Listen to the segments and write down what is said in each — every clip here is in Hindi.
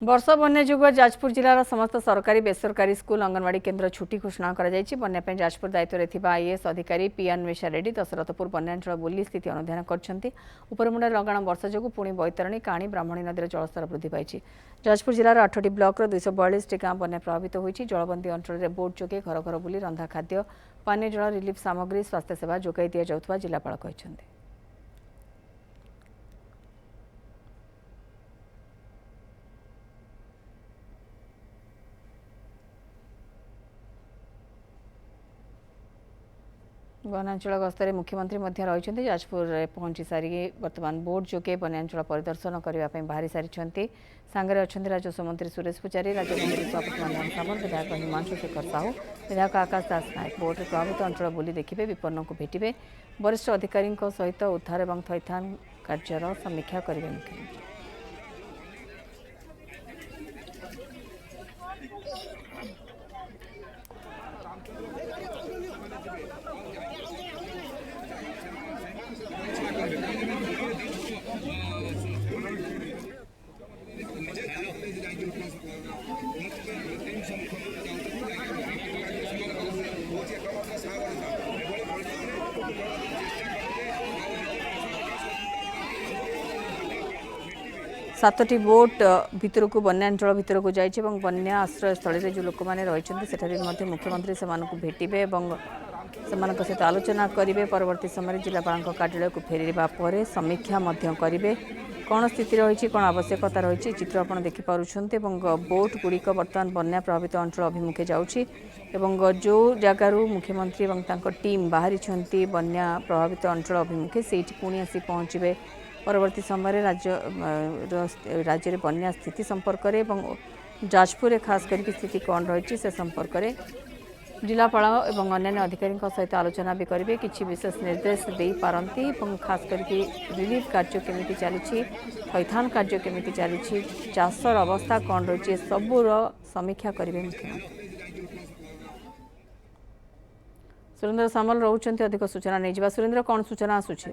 वर्ष बन्या जुग जाजपुर जिलार समस्त सरकारी बेसरकारी स्कूल अंगनवाड़ी केन्द्र छुट्टी घोषणा बन्या जाजपुर दायित्व में आईएएस अधिकारी पीएन मिश्रा रेड्डी दशरथपुर बन्यांचल बुली स्थिति अनुधान करमुंडे लगाण वर्षा जो पुणी बैतरणी काणी ब्राह्मणी नदी जलस्तर वृद्धि पाई। जाजपुर जिलार 8टी ब्लॉक 242 गांव बन्या प्रभावित होती। जलबंदी अंचल में बोट जोगे घर घर बुली रंधा खाद्य पानीय जल रिलीफ सामग्री स्वास्थ्य सेवा जोगाई दि जाउथबा जिलापाल कहते। वनांचल गस्तर मुख्यमंत्री रही जाजपुर पहुंची सारी वर्तमान बोट जोगे वनांचल परिदर्शन करने बाहरी सारी सांगरे अच्छा राजस्व मंत्री सुरेश पुजारी राज्यमंत्री सपत मानव सामल विधायक हिमांशु शेखर साहू विधायक आकाश दास नायक बोर्ड प्रभावित अंचल बुली देखिए विपन्न को भेटे वरिष्ठ अधिकारी सहित उद्धार और थैथान कार्यर समीक्षा करेंगे मुख्यमंत्री। 7टी बोट भितर को बन्यांचल भितर को जाइए और बन्या आश्रय स्थल जो लोक मैंने रही मुख्यमंत्री से भेटे और सहित आलोचना करेंगे। परवर्ती समय जिलापाल कार्यालय को फेरवा समीक्षा करेंगे कौन स्थिति रही कौन आवश्यकता रही चित्र आप देखिपुंट बोट गुड़िक बर्तमान बन्या प्रभावित अंचल अभिमुखे जाऊँगी जो जगार मुख्यमंत्री और टीम बाहरी बन्या प्रभावित अंचल अभिमुखे से पुणी आसी पहुँचे। परवर्ती समय राज्य में बन्या स्थिति संपर्क में जाजपुर खास करके स्थिति कौन रही से संपर्क में जिलापाल और अन्य अधिकारी सहित आलोचना भी करेंगे किसी विशेष निर्देश दे पारती खास करके रिलीफ कार्य केमी चली थैथान कार्य केमी चली चाषर अवस्था कौन रही सबूर समीक्षा करेंगे मुख्यमंत्री। सुरेंद्र सामल रोचंती अधिक सूचना नहीं जावा। सुरेंद्र कौन सूचना आसुची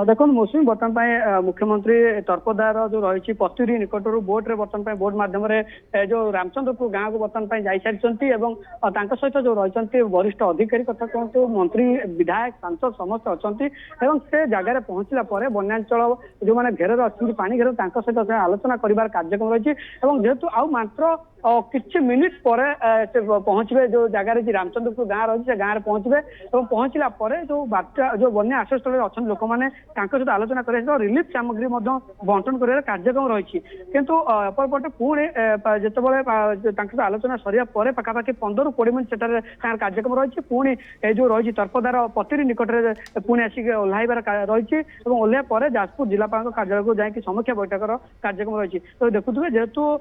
देखो मौसुमी बर्तमान मुख्यमंत्री तर्पदार जो रही पतुरी निकटर बोट रे बर्तमान बोट माध्यम जो रामचंद्रपुर गाँव को बर्तमान जाई सारी सहित जो रही वरिष्ठ अधिकारी कथा कहतु मंत्री विधायक सांसद समस्त अच्छा से जगार पहुंचला बन्यांचल जो मैंने घेर अच्छे पानी घेर सहित आलोचना कर कार्यक्रम रही जेहेतु आउ मात्र किछि मिनिट पर पहुंचे जो जगार रामचंद्रपुर गाँव रही से गाँव में पहुंचे और पहुंचला जो बात्या जो बन्या आश्रय स्थल अच्छा लोक मैंने सहित आलोचना कर रिलीफ सामग्री बंटन कर कार्यक्रम रही किंतु अपरपटे पुणी जिते आलोचना सरिया पाखापाखि 15-20 मिनट से कार्यक्रम रही पुणी जो रही तर्पदार पतिरी निकट में पुणी आसिक ओह्लैबार रही ओह्लैया जाजपुर जिलापाल कार्यालय को जाकि समीक्षा बैठक कार्यक्रम रही तो देखुए जेहेतु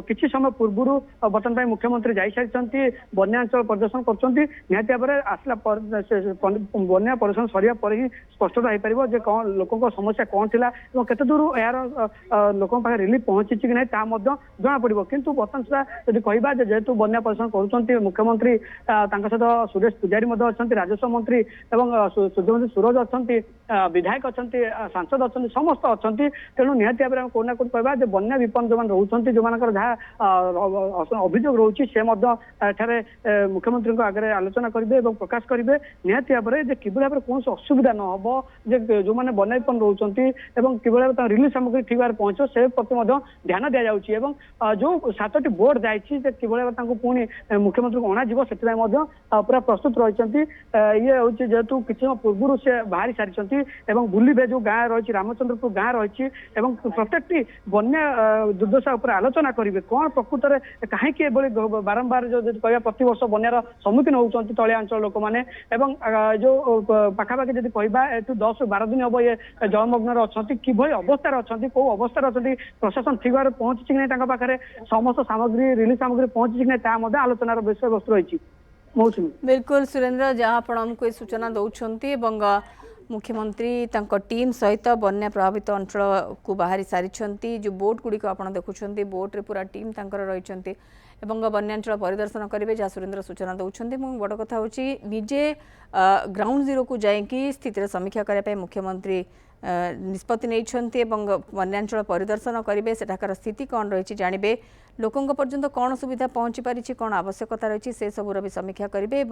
किसी समय पूर्व बर्तमान मुख्यमंत्री जाई सारी बन्यांचल परिदर्शन करते भाव में आसला बन्या परिदर्शन सरिया पर ही स्पष्टता हो पार कौन लोकों समस्या कौन थी केते दूर यार लोकों पाखे रिलीफ पहुंची कि नहीं जना पड़ो किंतु बर्तमान सुधा जब कह जेहेतु बन्या परिदर्शन कर मुख्यमंत्री सहित सुरेश पुजारी अच्छा राजस्व मंत्री और सूर्यवंशी सूरज अच्छा विधायक अच्छा सांसद अच्छा समस्त अच्छा तेणु निहती भाव में कौन कौन कहवा बन्या विपन्न जो रोचे जो जहाँ अभियोग रोचे से मुख्यमंत्री आगे आलोचना करेंगे और प्रकाश करेंगे निहती भाव में कि भाव में कौन असुविधा न हो जो मैंने बन्या विपन्न रोचे कि रिलीफ सामग्री ठीक भाव पहुंचो से प्रति ध्यान दि जाऊँगी जो 7टी बोट जाइए कि पुणी मुख्यमंत्री को अणाଯିव से पूरा प्रस्तुत रही ये हूँ जेहेतु किसी पूर्व से बाहरी सारी बुलिबे जो गाँव रही रामचंद्रपुर गाँव रही प्रत्येक बन्या दुर्दशा आलोचना करेंगे कौन प्रकृत में कहीं बारंबार जो कह प्रत वर्ष बन्यार सम्मुखीन होती तलिया अंचल लोक मैंने जो पाखापाखि जब कहवा 10-12 दिन हम ये जलमग्न अच्छा कि अवस्था अच्छा कौ अवस्था अच्छा प्रशासन ठीक भाव पहुंची कि नहीं पाखे समस्त सामग्री रिलीफ सामग्री पहुंची कि नहीं आलोचनार विषय वस्तु रही। मौसुमी बिल्कुल सुरेंद्र जहाँ आपको सूचना दौरान मुख्यमंत्री टीम सहित बन्या प्रभावित अंचल को बाहरी सारी जो बोट गुड़िक आप देखुं बोट रे पूरा टीम रही बन्यांचल परिदर्शन करेंगे जहाँ सुरेंद्र सूचना दौरान बड़ कथा हूँ निजे ग्राउंड जीरो को जाकि स्थित समीक्षा करने मुख्यमंत्री निष्पत्ति नहीं वन्यांचल परिदर्शन करेंगे सेठाकार स्थिति कौन रही जानवे लोकों पर्यंत कौन सुविधा पहुँची पारी कौन आवश्यकता रही से सबूर भी समीक्षा करेंगे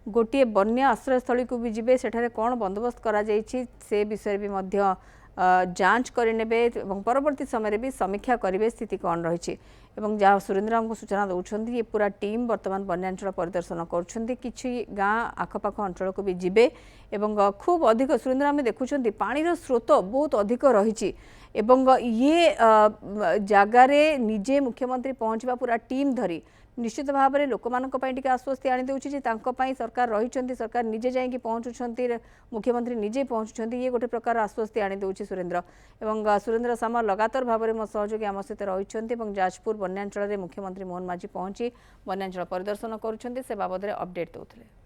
गोटे बन्या आश्रयस्थली को भी जी सेठारे कौन बंदोबस्त करा से विषय भी जांच करे परवर्ती समय भी समीक्षा करेंगे स्थिति कौन रही जहाँ सुरेंद्र आमको सूचना दौरान ये पूरा टीम बर्तमान बन्यांचल परिदर्शन कर गाँ आखपाख अंचल को भी जीवे खूब अधिक सुरेंद्र आम देखुं पानी स्रोत बहुत अधिक रही ये जगार निजे मुख्यमंत्री पहुँचवा पूरा टीम धरी निश्चित भाव में लोक मानी आश्वस्ति आनीदे सरकार रही सरकार निजे जाकि पहुँचुंट मुख्यमंत्री निजे पहुँचुंट ये गोटे प्रकार आश्वस्ति आनीदे सुरेंद्र सुरेंद्र सामा लगातार भाव में मो सहयोगी आम सहित रही जाजपुर बन्यांचल मुख्यमंत्री मोहन माझी पहुंची बन्यांचल परिदर्शन करुँच से बाबद अपडेट दौले।